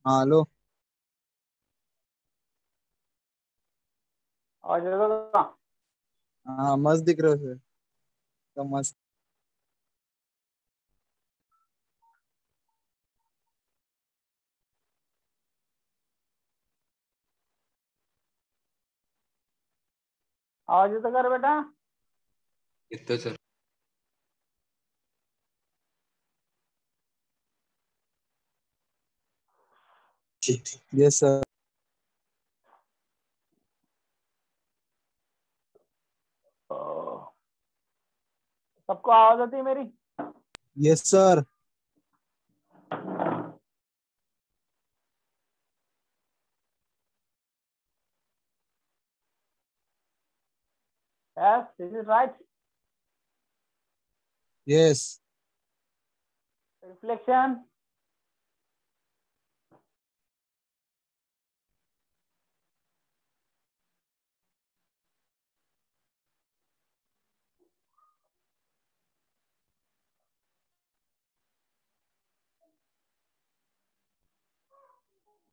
हाँ हेलो। और जगह हाँ मस्त दिख रहे हो सर, तो मस्त। आवाज तो कर बेटा। इतना सर। Yes sir. सबको आवाज आती है मेरी? Yes sir. Yes, this is right. Yes. Reflection,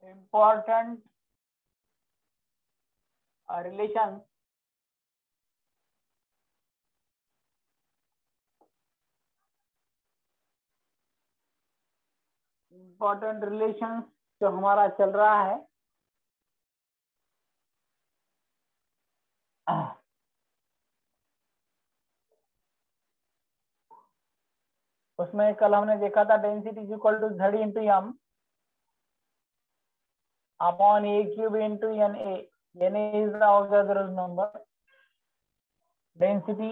important relations important relations जो हमारा चल रहा है, उसमें कल हमने देखा था density is equal to Z into M upon A cube into N A. N is the Avogadro's number. Density,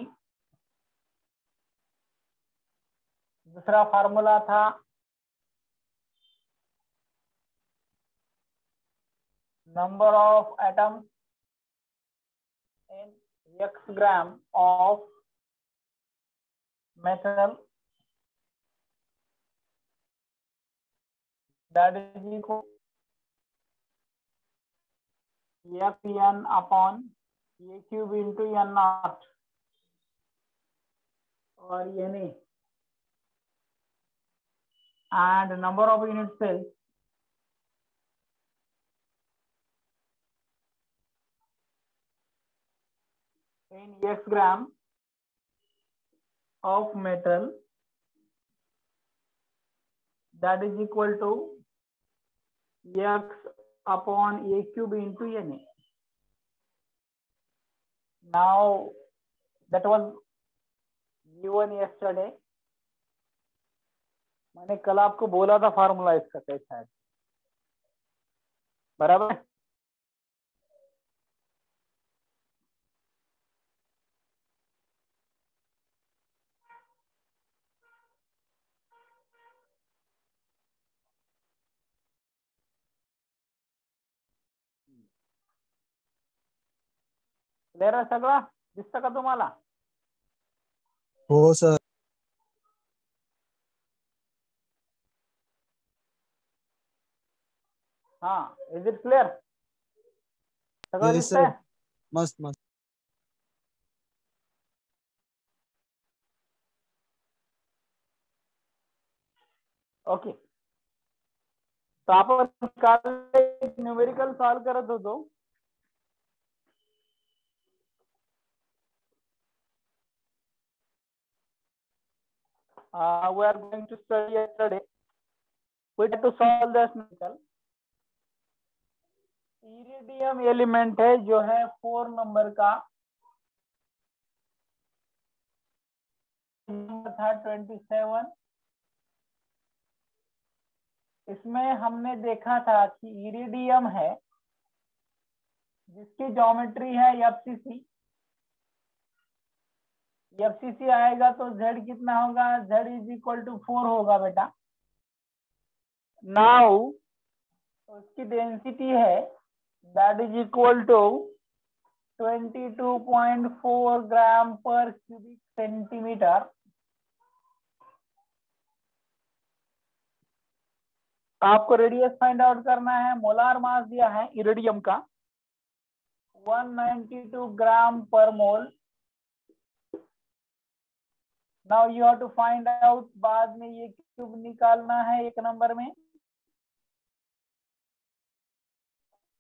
दूसरा फार्मूला था number of atoms in x gram of metal, that is equal Fn upon A cube into N naught और Na, and number of unit cells in x gram of metal, that is equal to x upon A cube into Na. Now that was given yesterday. मैंने कल आपको बोला था formula इसका कैसा है, बराबर। क्लियर आहे सगळं? दिसतं का तुम्हाला? हो सर। हाँ, इज इट क्लियर? सगळं यस सर। दिसतंय? मस्त मस्त। ओके, तो आपण काल एक न्यूमेरिकल सॉल्व करत होतो. We are going to study yesterday. We have to solve this numerical. Iridium element है जो है 4 नंबर का, नंबर था 27. इसमें हमने देखा था कि इरिडियम है जिसकी ज्योमेट्री है एफसीसी. एफसीसी आएगा तो Z कितना होगा? Z इज इक्वल टू 4 होगा बेटा. नाउ उसकी डेंसिटी है दैट इज इक्वल टू 22.4 ग्राम पर क्यूबिक सेंटीमीटर. आपको रेडियस फाइंड आउट करना है। मोलार मास दिया है इरिडियम का 192 gram per mole. Now you have to find out, बाद में ये क्यूब निकालना है। एक नंबर में,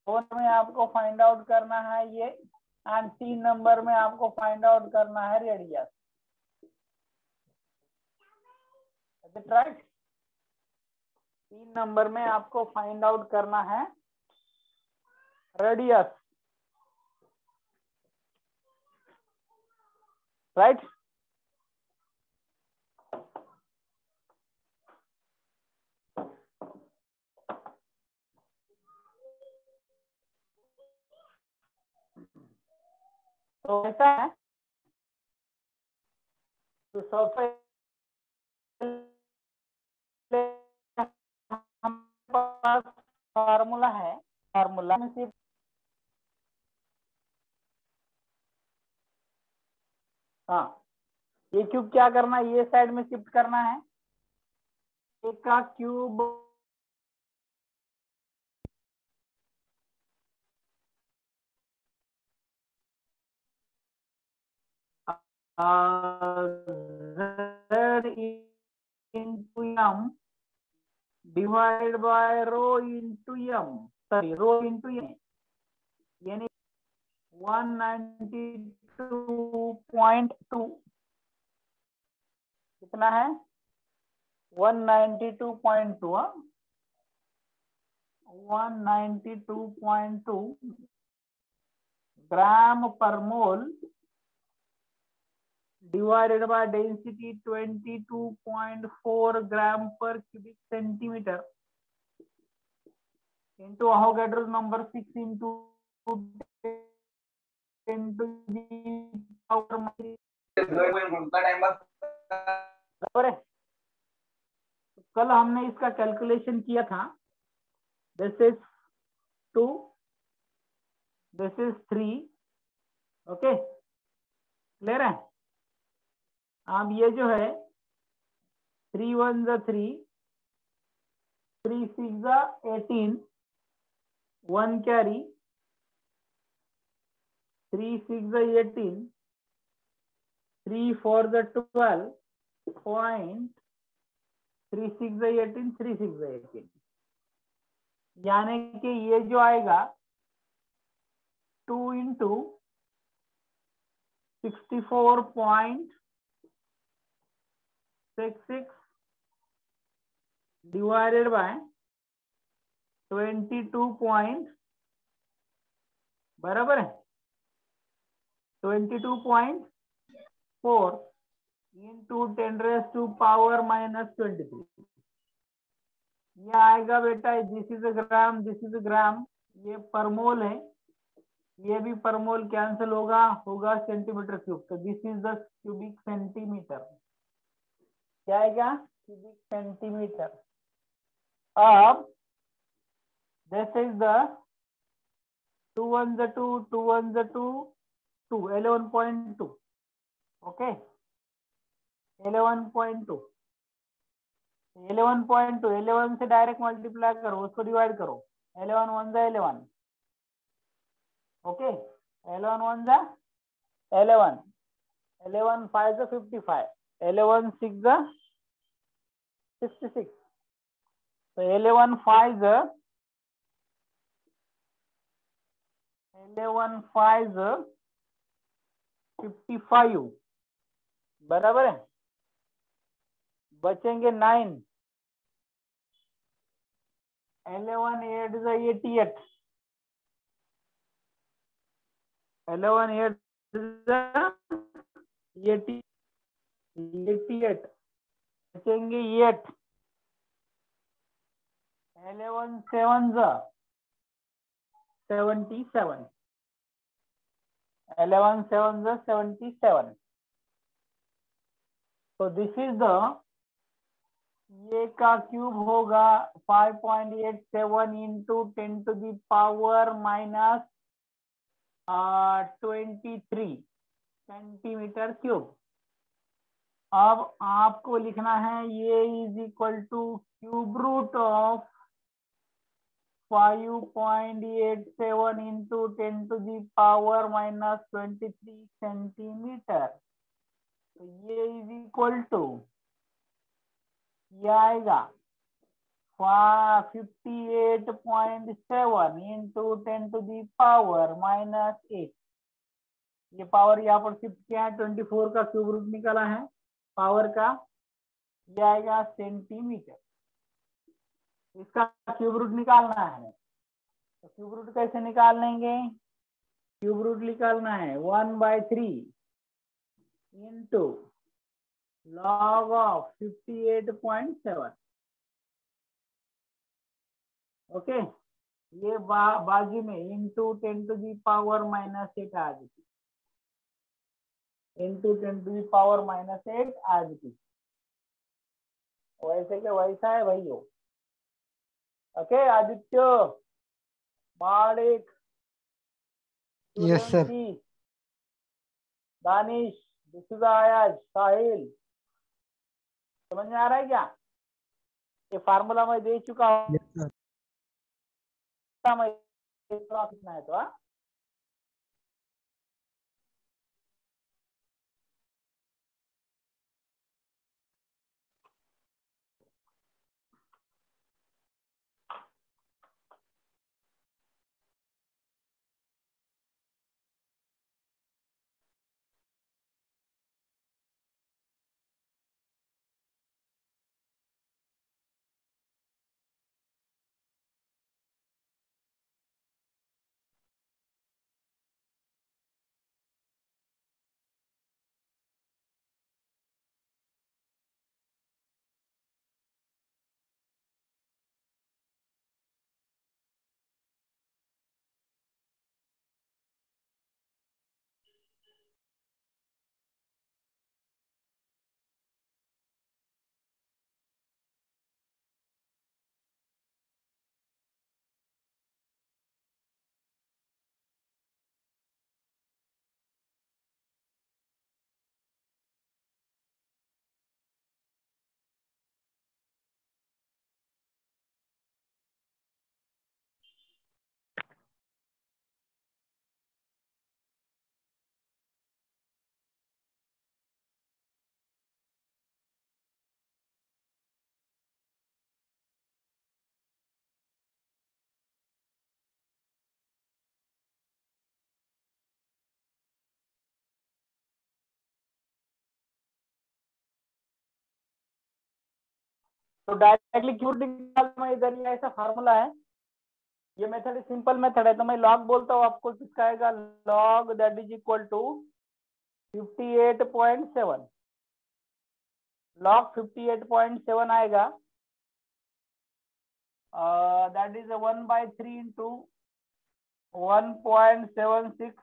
दो में आपको फाइंड आउट करना है ये, एंड 3 नंबर में आपको फाइंड आउट करना है रेडियस। राइट, 3 नंबर में आपको फाइंड आउट करना है रेडियस। राइट, तो ऐसा है। तो सबसे हमारे पास फार्मूला है, फार्मूला में सिर्फ हाँ, ये क्यूब क्या करना है, ये साइड में शिफ्ट करना है। एक का cube z into m divided by rho into m, sorry rho into n, यानी 192.2 कितना है 192.2 192.2 ग्राम per mole divided by density 22.4 gram per cubic centimeter into Avogadro's number 6 into 10 to the power बराबर है। कल हमने इसका कैलकुलेशन किया था। This is 2, this is 3, okay clear है। अब ये जो है 3 1 3, 3 6 18, 1 कैरी, 3 6 18, 3 4 12, पॉइंट 3 6 18, 3 6 18, यानी कि ये जो आएगा 2 into 64.66 divided by 22 point, बराबर है 22.4 into 10 raised to power minus 23। ये आएगा बेटा, this is a gram, this is a gram, ये पर मोल है, ये भी पर मोल कैंसिल होगा सेंटीमीटर क्यूब। तो this is the cubic centimetre, क्या आएगा क्यूबिक सेंटीमीटर। अब दिस इज द 2 1 2, 2 1 2, 2 11.2, ओके 11.2, 11.2 11 से डायरेक्ट मल्टीप्लाई करो, उसको डिवाइड करो, 11 1 11, ओके 11 1 11, 11 5 55, 11 6 66, तो 11 5 55, बराबर है। बचेंगे 9, 11 8 88, 11 8 88, बचेंगे 8, 11 7 77, 11 7 77। तो दिस इज द, ये का क्यूब होगा 5.87 into 10 to the power minus 23 centimetre cube. अब आपको लिखना है ये is equal to cube root of 5.87 into 10 to the power minus 23 centimetre. तो ये इज इक्वल टू, ये आएगा 58.7 into 10 to the power minus 8। ये पावर यहाँ पर शिफ्ट किया है, 24 का क्यूब रूट निकाला है पावर का, ये आएगा सेंटीमीटर। इसका क्यूब रूट निकालना है, तो क्यूब रूट कैसे निकाल लेंगे? क्यूब रूट निकालना है 1/3 इंटू लॉग ऑफ 58.7। ओके, ये बाजू में into 10 to the power minus 8 आ जाती, into 10 to the power minus 8 आ जाती। वैसे क्या वैसा है भाइयों? ओके, आदित्य, मालिक, यस सर। सूर्यवंशी, दानिश, आयाज, साहिल, समझ में आ रहा है क्या? ये फार्मूला मैं दे चुका हूँ, यस सर। कितना है तो हाँ? तो डायरेक्टली क्यूब निकाल में इधर ही ऐसा फार्मूला है, ये मेथड सिंपल मेथड है। तो मैं लॉग बोलता हूँ आपको, किसका आएगा? Log that is equal to 58.7। Log 58.7 आएगा, दैट इज 1/3 इंटू 1.76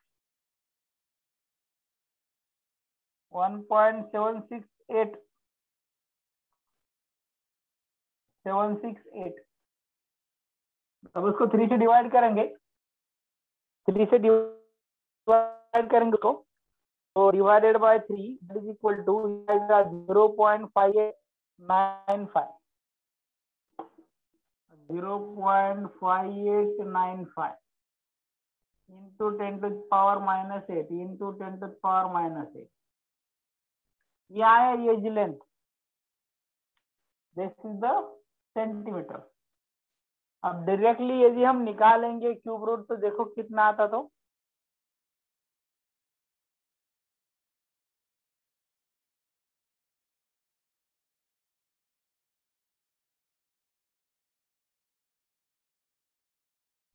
1.768 768। अब उसको 3 से डिवाइड करेंगे, 3 से डिवाइड करेंगे तो divided by 3 is equal to 0.5895 0.5895 into 10 to the power minus 8 into 10 to the power minus 8। ये आया ये length, this is the centimetre. अब डायरेक्टली यदि हम निकालेंगे क्यूब रूट तो देखो कितना आता, तो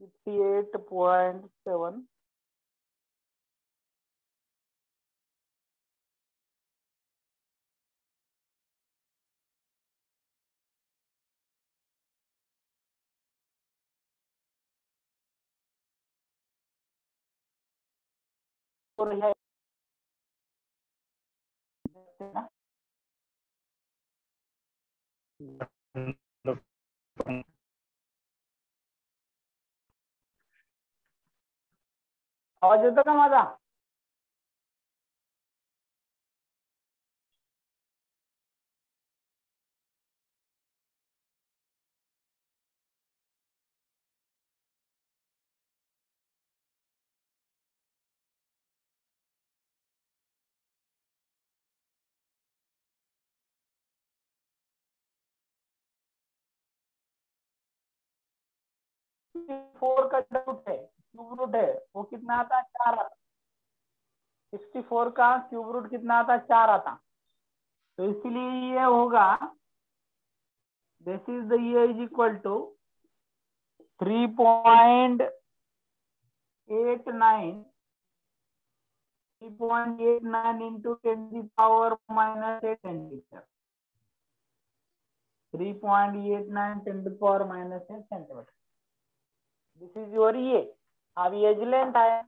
फिफ्टी 58.7 और है आवाज येतो का माझा? 64 का रूट है, क्यूब रूट है, वो कितना आता है? 4 आता। 64 का क्यूब रूट कितना आता? 4 आता। तो इसीलिए ये होगा, दिस इज द ये is equal to 3.89 into 10⁻⁻8 centimetre. 3.89 10⁻⁻8 centimetre. This is your ये। अब एज लेंथ है,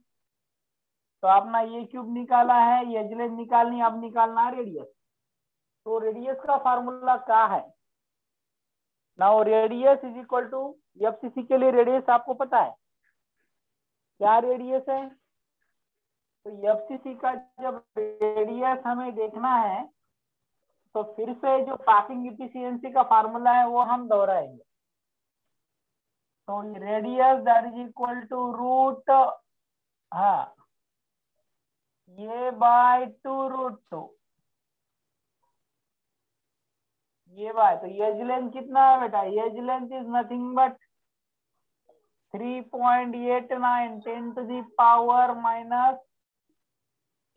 तो अपना ये क्यूब निकाला है, एज लेंथ निकालनी, अब निकालना है रेडियस। तो रेडियस का फार्मूला क्या है? Now radius is equal to, FCC के लिए रेडियस आपको पता है क्या रेडियस है? तो एफसीसी का जब रेडियस हमें देखना है तो फिर से जो पासिंग एफिशिएंसी का फार्मूला है वो हम दोहराएंगे। तो radius that is equal to root, हाँ, ये बाय 2√2, ये बाय, तो एज लेंथ कितना है बेटा? Edge length is nothing but 3.89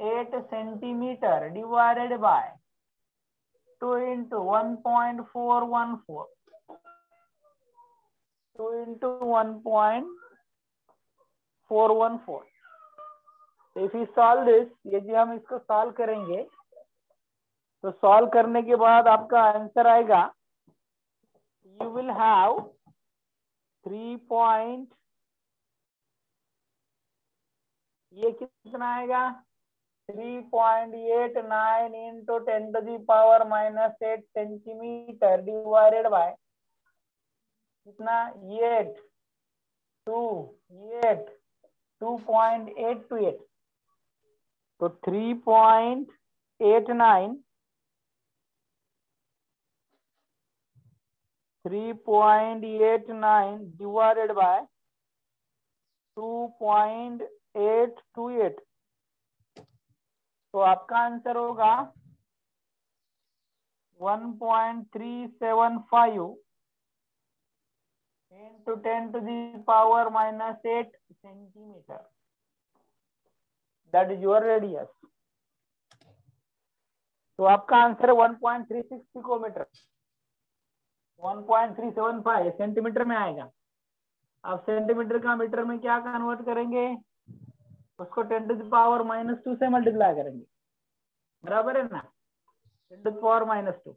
10⁻⁻8 centimetre divided by 2 into 1.414, 2 into 1.414। If you solve this, यदि हम इसको सॉल्व करेंगे तो सॉल्व करने के बाद आपका आंसर आएगा, यू विल हैव 3. ये कितना आएगा? 3.89 into 10⁻⁻8 सेंटीमीटर डिवाइडेड बाय कितना? 2.828। तो 3.89 डिवाइडेड बाय 2.828, तो आपका आंसर होगा 1.375 into 10⁻⁻8 centimetre. That is your radius. तो आपका आंसर है 1.36 पिकोमीटर, 1.375 सेंटीमीटर में आएगा। अब सेंटीमीटर का मीटर में क्या कन्वर्ट करेंगे? उसको 10⁻⁻2 से मल्टीप्लाई करेंगे, बराबर है ना? 10⁻⁻2,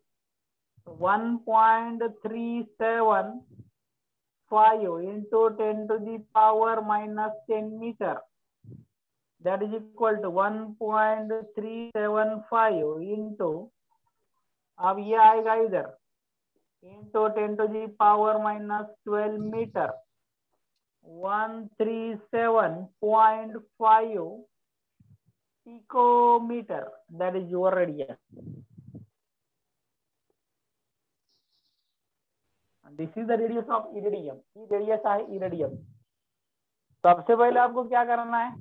तो 1.375 into 10⁻⁻10 metre, that is equal to 1.375 into, अब ये आएगा इधर, into 10⁻⁻12 metre, 137.5 picometer, that is your radius. This is the radius of iridium. ये रेडियस है इरिडियम। सबसे पहले आपको क्या करना है?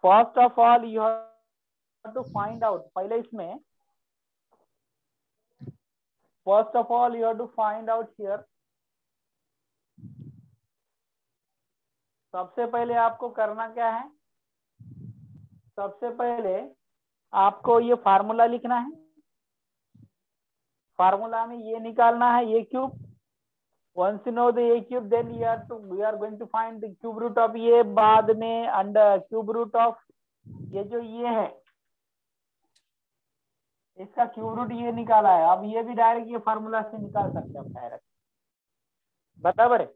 First of all you have to find out, पहले इसमें first of all you have to find out here, सबसे पहले आपको करना क्या है? सबसे पहले आपको ये फार्मूला लिखना है। फार्मूला में ये निकालना है, ये cube. once you know the a cube, then we are going to find the cube root of ये, बाद में अंडर क्यूब रूट ऑफ ये जो ये है इसका क्यूब रूट ये निकाला है। अब ये भी डायरेक्ट ये फार्मूला से निकाल सकते हैं हम डायरेक्ट, बराबर है?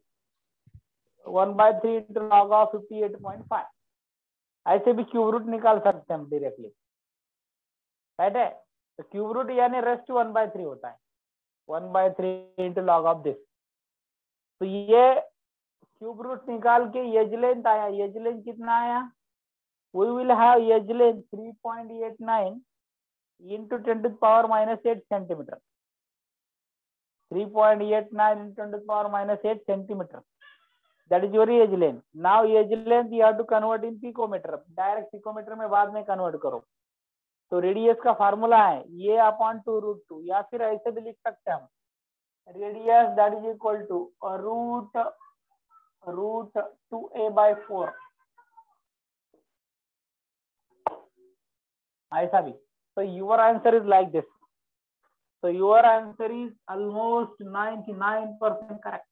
1/3 into log of 58.5, ऐसे भी क्यूब रूट निकाल सकते हैं हम डायरेक्टली, राइट है? तो क्यूब रूट यानी रेस्ट 1/3 होता है, 1/3 into log of this। तो ये क्यूब रूट निकाल के एज लेंथ आया, एज लेंथ कितना आया? We will have edge length 3.89 into 10⁻⁻8 centimetre, 3.89 into 10⁻⁻8 centimetre, that is your edge length. Now edge length you have to convert in picometer, direct picometre में बाद में convert करो। तो रेडियस का formula है ये अपॉन 2√2, या फिर ऐसे भी लिख सकते हैं हम, radius that is equal to √2a/4 ऐसा भी. So your answer is like this. So your answer is almost 99% correct.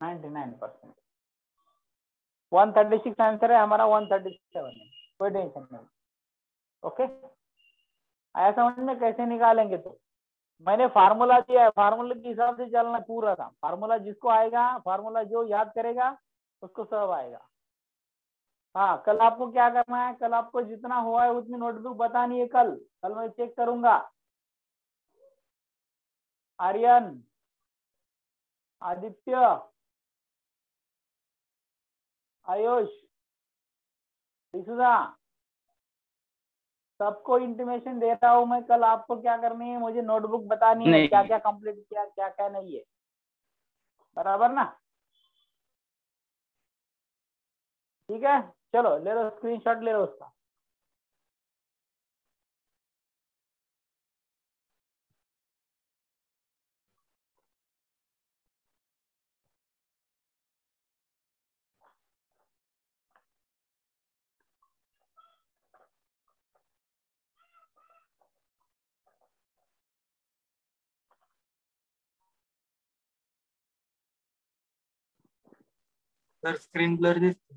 99%. 136 answer है हमारा, 137 है, कोई टेंशन नहीं. ओके, आया समझ में कैसे निकालेंगे? तो मैंने फार्मूला दिया है, फार्मूला के हिसाब से चलना पूरा था. फार्मूला जिसको आएगा, फार्मूला जो याद करेगा उसको सब आएगा. हाँ, कल आपको क्या करना है? कल आपको जितना हुआ है उतनी नोटबुक बतानी है. कल मैं चेक करूंगा. आर्यन, आदित्य, आयुष, विसुधा, सबको इंटीमेशन दे रहा हूं मैं. कल आपको क्या करनी है? मुझे नोटबुक बतानी है, क्या क्या कंप्लीट किया, क्या क्या नहीं है. बराबर ना? ठीक है, चलो ले लो स्क्रीनशॉट, ले लो उसका. सर स्क्रीन ब्लर दिसते.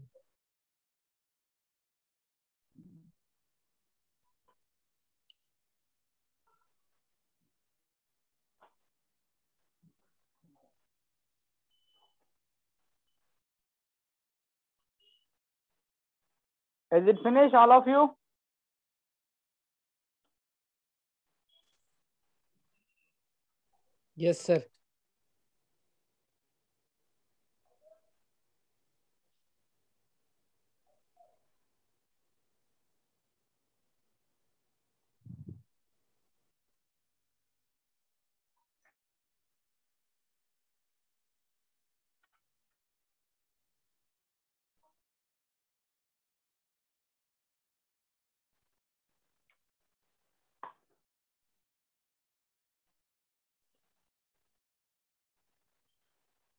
Is it finished, all of you? Yes, sir.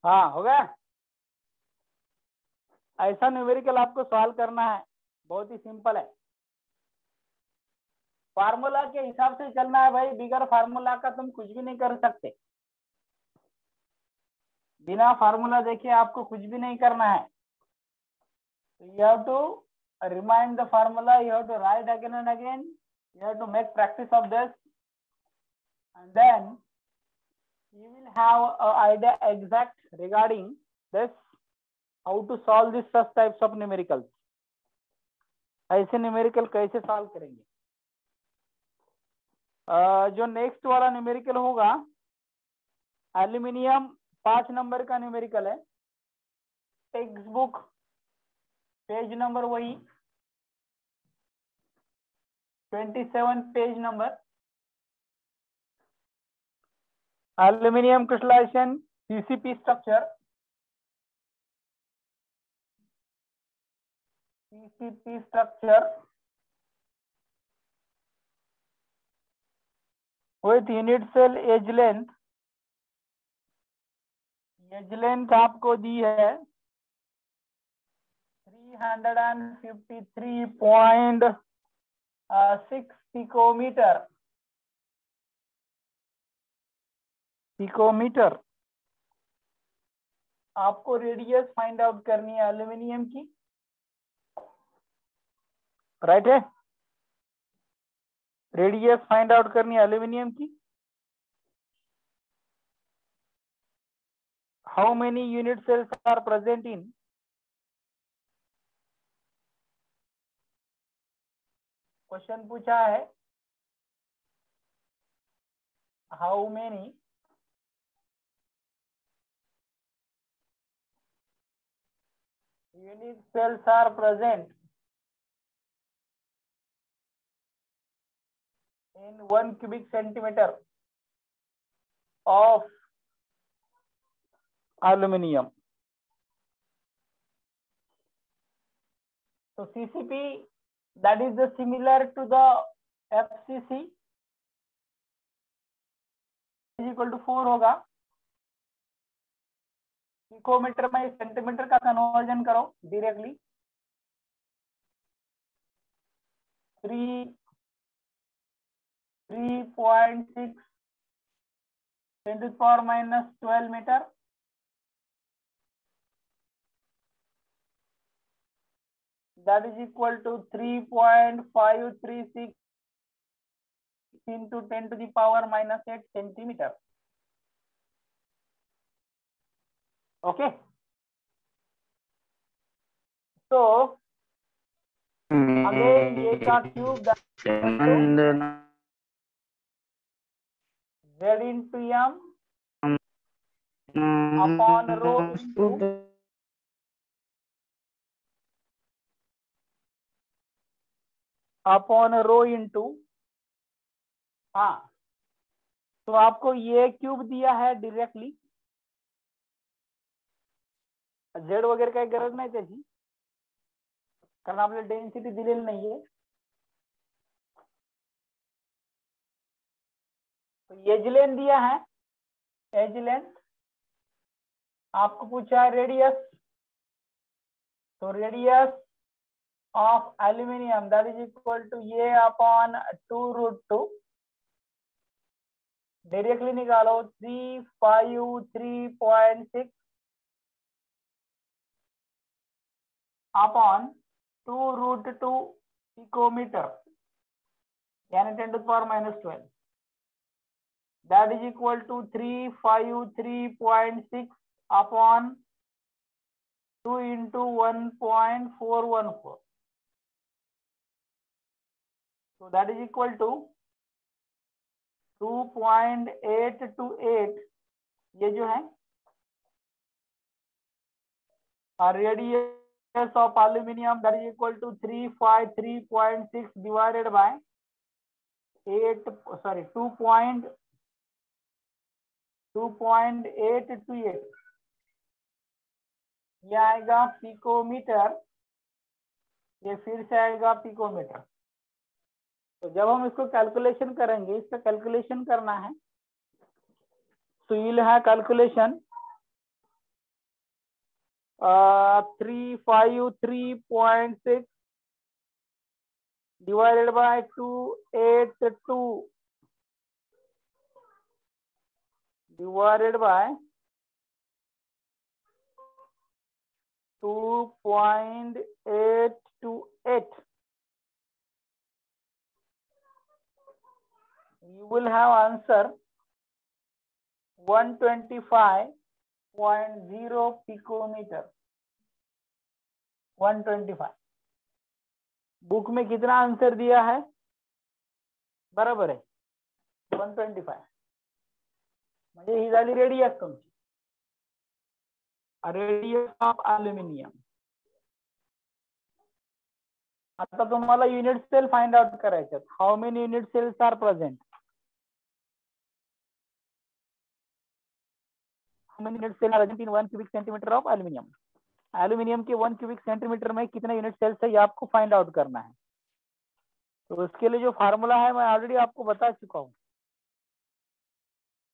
हाँ, हो गया. ऐसा न्यूमेरिकल आपको सॉल्व करना है, बहुत ही सिंपल है. फार्मूला के हिसाब से चलना है भाई. बिगर फार्मूला का तुम कुछ भी नहीं कर सकते. बिना फार्मूला देखे आपको कुछ भी नहीं करना है. You have to remind the formula, you have to write again and again, you have to make practice of this, and then you will have an idea exact regarding this, how to solve this such types of numericals. ऐसे numerical कैसे solve करेंगे? जो next वाला numerical होगा, aluminium 5 number का numerical है. Text book page number वही 27 page number. Aluminium crystallization, CCP structure. CCP structure with unit cell edge length. Edge length आपको दी है 353.6 पिकोमीटर. आपको रेडियस फाइंड आउट करनी है एल्यूमिनियम की. राइट है? रेडियस फाइंड आउट करनी है एल्यूमिनियम की. How many unit cells are present in? Question पूछा है, how many unit cells are present in 1 cubic centimeter of aluminium. So CCP, that is the similar to the FCC, is equal to 4 होगा. Picometre में centimetre का conversion करो directly. 3.6 10⁻12 metre, that is equal to 3.536 into 10⁻⁻8 centimetre. Okay, तो again ये का cube z into m upon rho into हाँ, तो आपको ये क्यूब दिया है डायरेक्टली, जेड वगैरह काही गरज नाही त्याची, कारण आपल्याला डेन्सिटी दिलेली नाहीये। तो एज लेंथ दिया है, एज लेंथ आपको पूछा है रेडियस, तो radius of aluminium that is equal to ये अपॉन 2√2, डायरेक्टली निकालो 353.6 अपॉन 2√2 पिकोमीटर यानी 10⁻12, that is equal to 353.6 upon 2 into 1.414, so that is equal to 2.828, ये जो है radius of aluminium that is equal to 353.6 divided by 2.828, ये आएगा picometre, ये फिर से आएगा पिकोमीटर। तो जब हम इसको कैलकुलेशन करेंगे, इसका कैलकुलेशन करना है, तो ये है calculation 353.6 divided by 282 divided by 2.828, you will have answer 125.0 picometre. 125 book में कितना आंसर दिया है, बराबर है 125, म्हणजे ही झाली रेडियस तुमची, रेडियस ऑफ एल्युमिनियम। आता तुम्हाला युनिट सेल फाइंड आउट करायचे, how many unit cells are present, how many unit cell are present in 1 cubic centimetre of aluminium. Aluminium के 1 क्यूबिक सेंटीमीटर में कितने यूनिट सेल्स है, ये आपको फाइंड आउट करना है। तो उसके लिए जो फार्मूला है मैं ऑलरेडी आपको बता चुका हूं,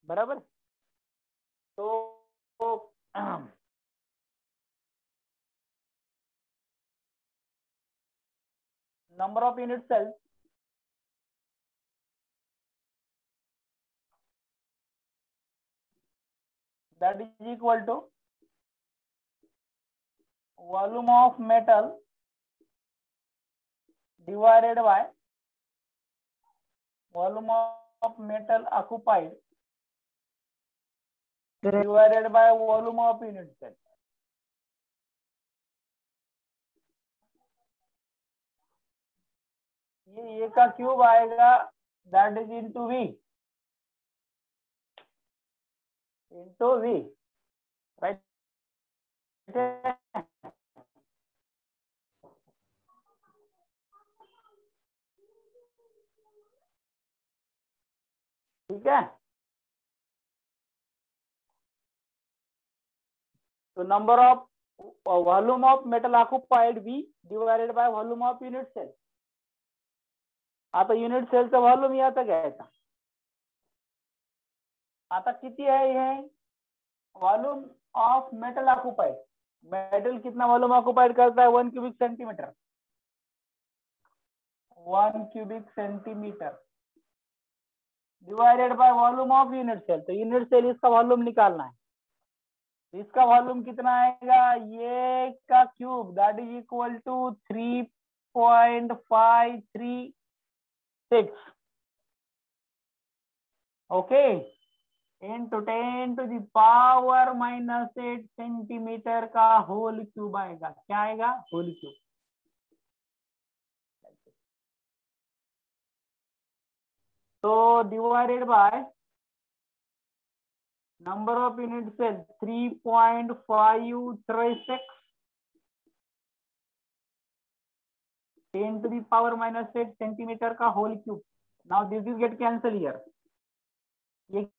बराबर। तो number of unit cells that is equal to volume of metal divided by volume of metal occupied divided by volume of unit cell। ये का क्यूब आएगा, that is into V, right. ठीक है, तो number of volume of metal occupied V divided by volume of unit cell. आता unit सेलचा volume याचा घ्यायचा, आता किती आहे हे volume, of metal occupied, metal कितना वॉल्यूम ऑक्युपाइड करता है 1 cubic centimetre, 1 cubic centimetre divided by volume of unit cell. तो यूनिट सेल इसका वॉल्यूम निकालना है, इसका वॉल्यूम कितना आएगा, ये का cube that is equal to 3.536 okay into 10 to the power -8 centimetre का होल क्यूब आएगा। क्या आएगा, होल क्यूब। तो divided by number of unit cells 3.536 10 to the power -8 centimetre का whole cube. Now this is get cancel here, ये